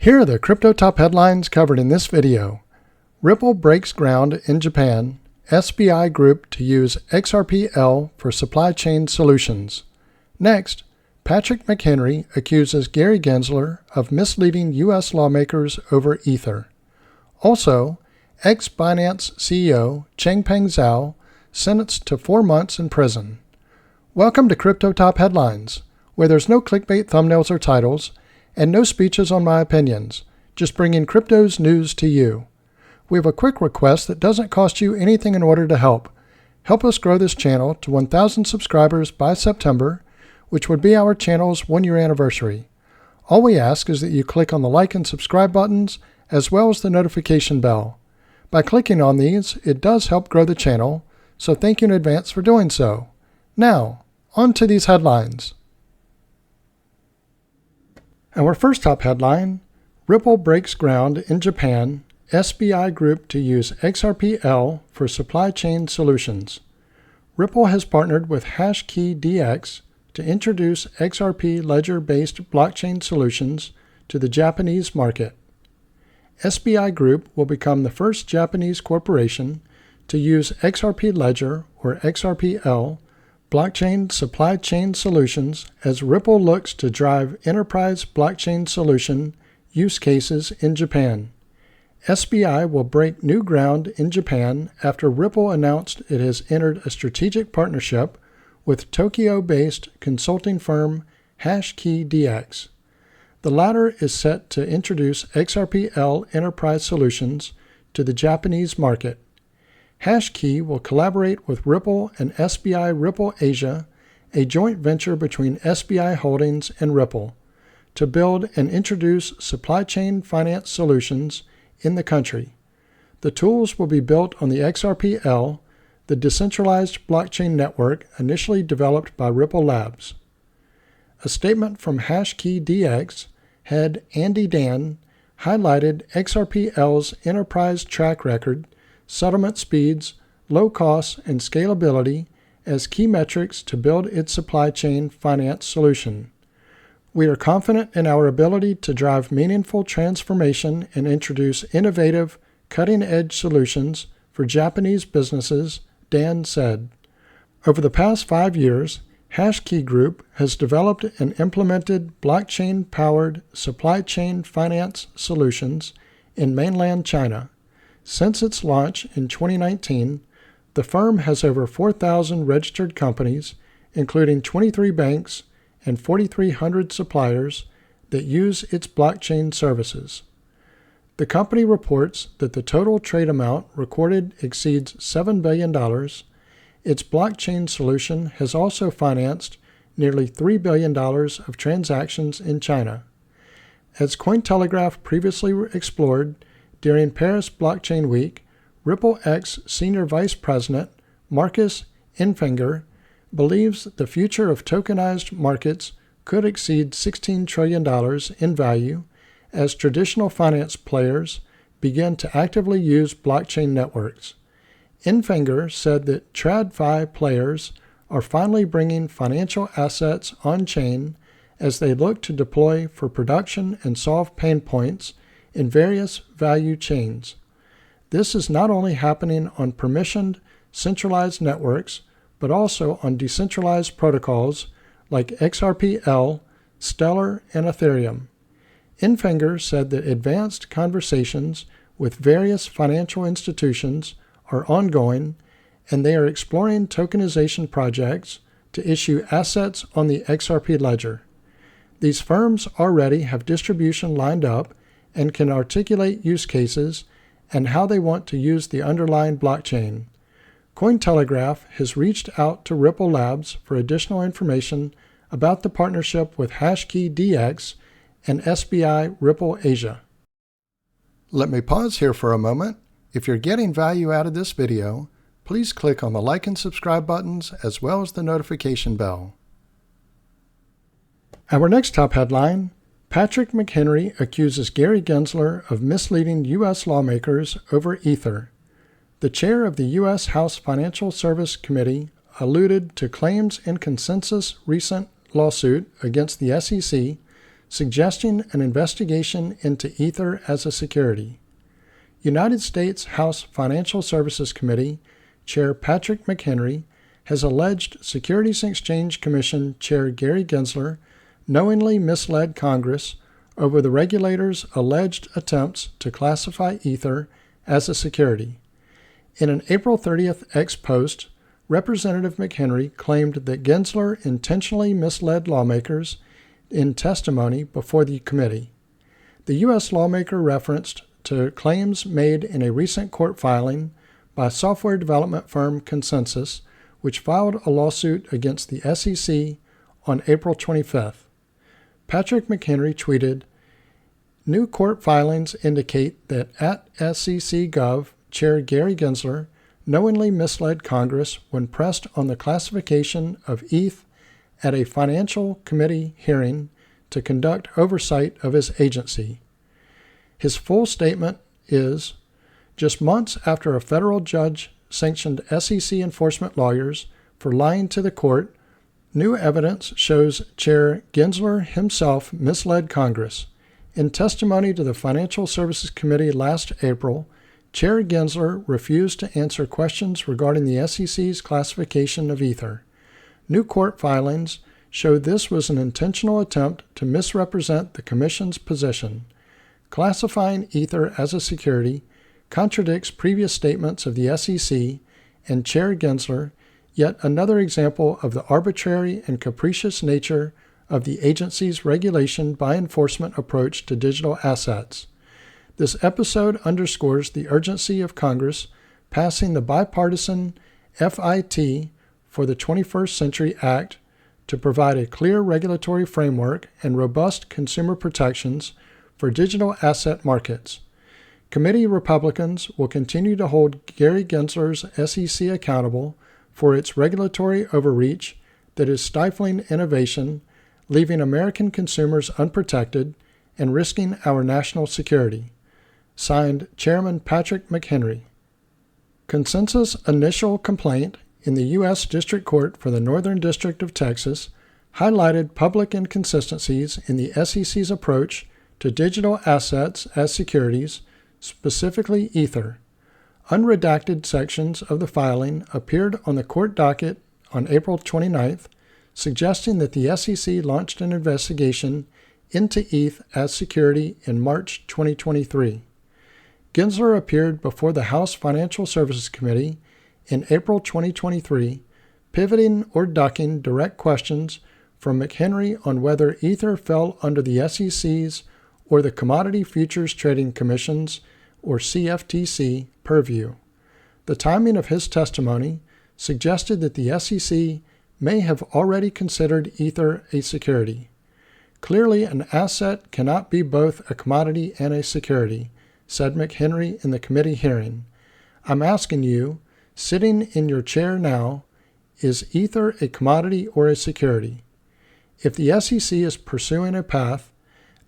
Here are the crypto top headlines covered in this video. Ripple breaks ground in Japan. SBI Group to use XRPL for supply chain solutions. Next, Patrick McHenry accuses Gary Gensler of misleading U.S. lawmakers over Ether. Also, Ex-Binance CEO Changpeng Zhao sentenced to 4 months in prison. Welcome to Crypto Top Headlines, where there's no clickbait thumbnails or titles, and no speeches on my opinions, just bringing crypto's news to you. We have a quick request that doesn't cost you anything in order to help. Help us grow this channel to 1,000 subscribers by September, which would be our channel's 1-year anniversary. All we ask is that you click on the like and subscribe buttons, as well as the notification bell. By clicking on these, it does help grow the channel, so thank you in advance for doing so. Now, on to these headlines. Our first top headline, Ripple breaks ground in Japan, SBI Group to use XRPL for supply chain solutions. Ripple has partnered with HashKey-DX to introduce XRP ledger-based blockchain solutions to the Japanese market. SBI Group will become the first Japanese corporation to use XRP Ledger, or XRPL, blockchain supply chain solutions as Ripple looks to drive enterprise blockchain solution use cases in Japan. SBI will break new ground in Japan after Ripple announced it has entered a strategic partnership with Tokyo-based consulting firm HashKey-DX. The latter is set to introduce XRPL enterprise solutions to the Japanese market. HashKey will collaborate with Ripple and SBI Ripple Asia, a joint venture between SBI Holdings and Ripple, to build and introduce supply chain finance solutions in the country. The tools will be built on the XRPL, the decentralized blockchain network initially developed by Ripple Labs. A statement from HashKey-DX head Andy Dan highlighted XRPL's enterprise track record, settlement speeds, low costs, and scalability as key metrics to build its supply chain finance solution. We are confident in our ability to drive meaningful transformation and introduce innovative, cutting-edge solutions for Japanese businesses, Dan said. Over the past 5 years, HashKey Group has developed and implemented blockchain-powered supply chain finance solutions in mainland China. Since its launch in 2019, the firm has over 4,000 registered companies, including 23 banks and 4,300 suppliers that use its blockchain services. The company reports that the total trade amount recorded exceeds $7 billion. Its blockchain solution has also financed nearly $3 billion of transactions in China. As Cointelegraph previously explored during Paris Blockchain Week, Ripple X Senior Vice President Marcus Infinger believes the future of tokenized markets could exceed $16 trillion in value as traditional finance players begin to actively use blockchain networks. Infinger said that TradFi players are finally bringing financial assets on-chain as they look to deploy for production and solve pain points in various value chains. This is not only happening on permissioned, centralized networks, but also on decentralized protocols like XRPL, Stellar, and Ethereum. Infinger said that advanced conversations with various financial institutions are ongoing, and they are exploring tokenization projects to issue assets on the XRP ledger. These firms already have distribution lined up and can articulate use cases and how they want to use the underlying blockchain. Cointelegraph has reached out to Ripple Labs for additional information about the partnership with HashKey-DX and SBI Ripple Asia. Let me pause here for a moment. If you're getting value out of this video, please click on the like and subscribe buttons as well as the notification bell. Our next top headline, Patrick McHenry accuses Gary Gensler of misleading U.S. lawmakers over Ether. The chair of the U.S. House Financial Service Committee alluded to claims in Consensus' recent lawsuit against the SEC suggesting an investigation into Ether as a security. United States House Financial Services Committee Chair Patrick McHenry has alleged Securities and Exchange Commission Chair Gary Gensler knowingly misled Congress over the regulator's alleged attempts to classify Ether as a security. In an April 30th X post, Representative McHenry claimed that Gensler intentionally misled lawmakers in testimony before the committee. The U.S. lawmaker referenced to claims made in a recent court filing by software development firm Consensus, which filed a lawsuit against the SEC on April 25th. Patrick McHenry tweeted, "New court filings indicate that at SEC.gov, Chair Gary Gensler knowingly misled Congress when pressed on the classification of ETH at a financial committee hearing to conduct oversight of his agency." His full statement is, just months after a federal judge sanctioned SEC enforcement lawyers for lying to the court, new evidence shows Chair Gensler himself misled Congress. In testimony to the Financial Services Committee last April, Chair Gensler refused to answer questions regarding the SEC's classification of Ether. New court filings show this was an intentional attempt to misrepresent the Commission's position. Classifying Ether as a security contradicts previous statements of the SEC and Chair Gensler, yet another example of the arbitrary and capricious nature of the agency's regulation by enforcement approach to digital assets. This episode underscores the urgency of Congress passing the bipartisan FIT for the 21st Century Act to provide a clear regulatory framework and robust consumer protections for digital asset markets. Committee Republicans will continue to hold Gary Gensler's SEC accountable for its regulatory overreach that is stifling innovation, leaving American consumers unprotected, and risking our national security. Signed, Chairman Patrick McHenry. Consensus' initial complaint in the U.S. District Court for the Northern District of Texas highlighted public inconsistencies in the SEC's approach to digital assets as securities, specifically Ether. Unredacted sections of the filing appeared on the court docket on April 29th, suggesting that the SEC launched an investigation into ETH as security in March 2023. Gensler appeared before the House Financial Services Committee in April 2023, pivoting or ducking direct questions from McHenry on whether Ether fell under the SEC's or the Commodity Futures Trading Commission's, or CFTC, purview. The timing of his testimony suggested that the SEC may have already considered Ether a security. Clearly, an asset cannot be both a commodity and a security, said McHenry in the committee hearing. I'm asking you, sitting in your chair now, is Ether a commodity or a security? If the SEC is pursuing a path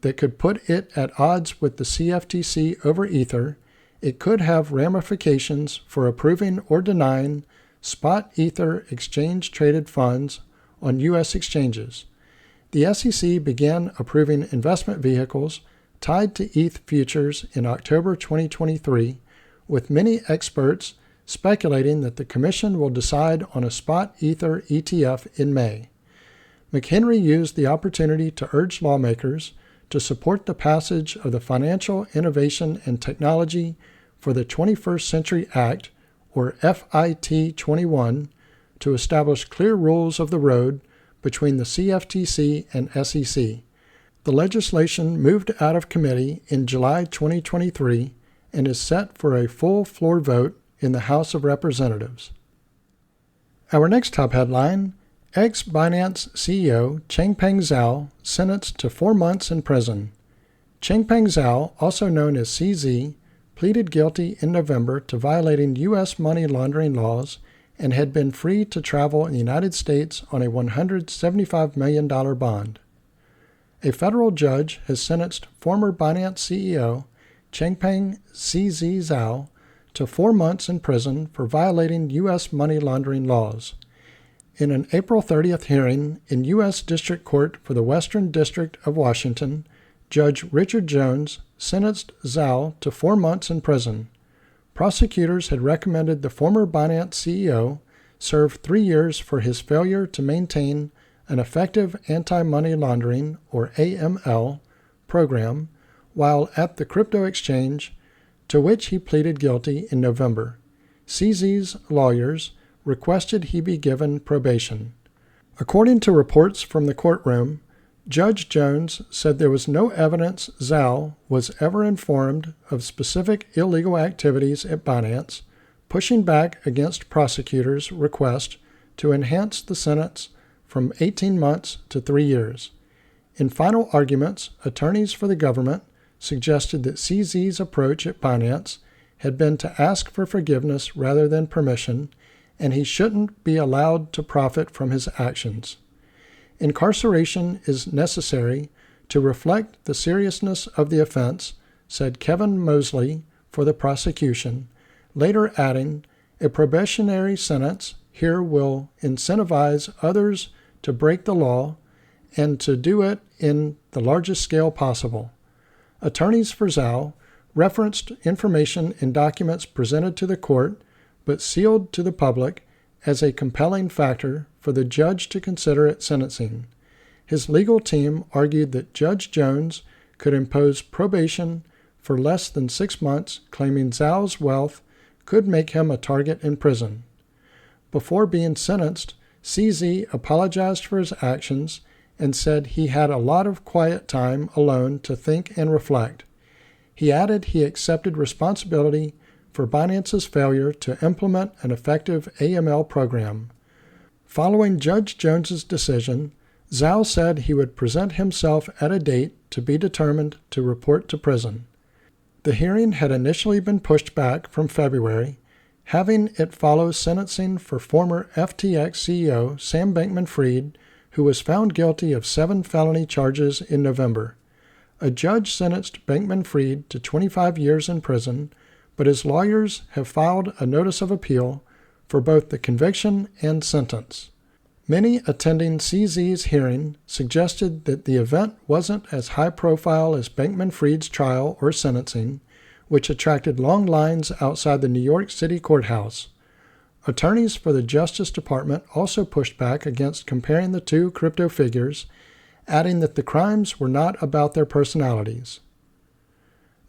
that could put it at odds with the CFTC over Ether, it could have ramifications for approving or denying spot Ether exchange-traded funds on U.S. exchanges. The SEC began approving investment vehicles tied to ETH futures in October 2023, with many experts speculating that the Commission will decide on a spot Ether ETF in May. McHenry used the opportunity to urge lawmakers to support the passage of the Financial Innovation and Technology for the 21st Century Act, or FIT-21, to establish clear rules of the road between the CFTC and SEC. The legislation moved out of committee in July 2023 and is set for a full floor vote in the House of Representatives. Our next top headline: Ex-Binance CEO Changpeng Zhao sentenced to 4 months in prison. Changpeng Zhao, also known as CZ, pleaded guilty in November to violating U.S. money laundering laws and had been free to travel in the United States on a $175 million bond. A federal judge has sentenced former Binance CEO Changpeng CZ Zhao to 4 months in prison for violating U.S. money laundering laws. In an April 30th hearing in U.S. District Court for the Western District of Washington, Judge Richard Jones sentenced Zhao to 4 months in prison. Prosecutors had recommended the former Binance CEO serve 3 years for his failure to maintain an effective anti-money laundering, or AML, program while at the crypto exchange, to which he pleaded guilty in November. CZ's lawyers requested he be given probation. According to reports from the courtroom, Judge Jones said there was no evidence Zhao was ever informed of specific illegal activities at Binance, pushing back against prosecutors' request to enhance the sentence from 18 months to 3 years. In final arguments, attorneys for the government suggested that CZ's approach at Binance had been to ask for forgiveness rather than permission, and he shouldn't be allowed to profit from his actions. Incarceration is necessary to reflect the seriousness of the offense, said Kevin Mosley for the prosecution, later adding, a probationary sentence here will incentivize others to break the law and to do it in the largest scale possible. Attorneys for Zhao referenced information in documents presented to the court but sealed to the public as a compelling factor for the judge to consider at sentencing. His legal team argued that Judge Jones could impose probation for less than 6 months, claiming Zhao's wealth could make him a target in prison. Before being sentenced, CZ apologized for his actions and said he had a lot of quiet time alone to think and reflect. He added he accepted responsibility for Binance's failure to implement an effective AML program. Following Judge Jones's decision, Zhao said he would present himself at a date to be determined to report to prison. The hearing had initially been pushed back from February, having it follow sentencing for former FTX CEO Sam Bankman-Fried, who was found guilty of 7 felony charges in November. A judge sentenced Bankman-Fried to 25 years in prison, but his lawyers have filed a notice of appeal for both the conviction and sentence. Many attending CZ's hearing suggested that the event wasn't as high profile as Bankman-Fried's trial or sentencing, which attracted long lines outside the New York City courthouse. Attorneys for the Justice Department also pushed back against comparing the two crypto figures, adding that the crimes were not about their personalities.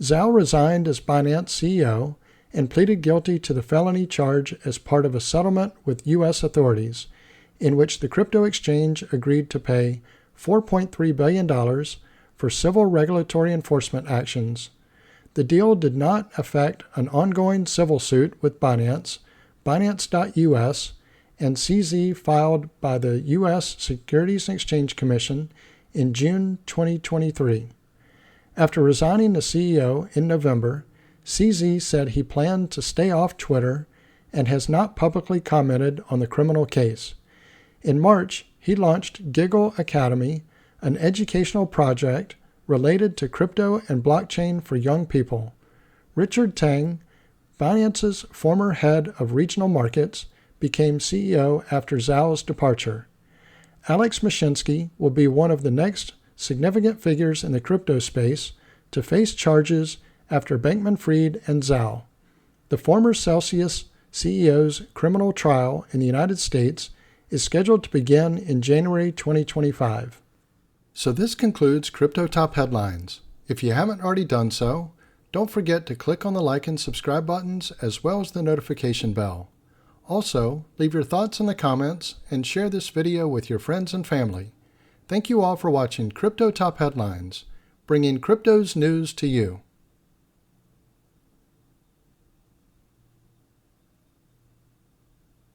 Zhao resigned as Binance CEO and pleaded guilty to the felony charge as part of a settlement with U.S. authorities, in which the crypto exchange agreed to pay $4.3 billion for civil regulatory enforcement actions. The deal did not affect an ongoing civil suit with Binance, Binance.US, and CZ filed by the U.S. Securities and Exchange Commission in June 2023. After resigning as CEO in November, CZ said he planned to stay off Twitter and has not publicly commented on the criminal case. In March, he launched Giggle Academy, an educational project related to crypto and blockchain for young people. Richard Tang, Binance's former head of regional markets, became CEO after Zhao's departure. Alex Mashinsky will be one of the next significant figures in the crypto space to face charges after Bankman-Fried and Zhao. The former Celsius CEO's criminal trial in the United States is scheduled to begin in January 2025. So this concludes Crypto Top Headlines. If you haven't already done so, don't forget to click on the like and subscribe buttons as well as the notification bell. Also, leave your thoughts in the comments and share this video with your friends and family. Thank you all for watching Crypto Top Headlines, bringing crypto's news to you.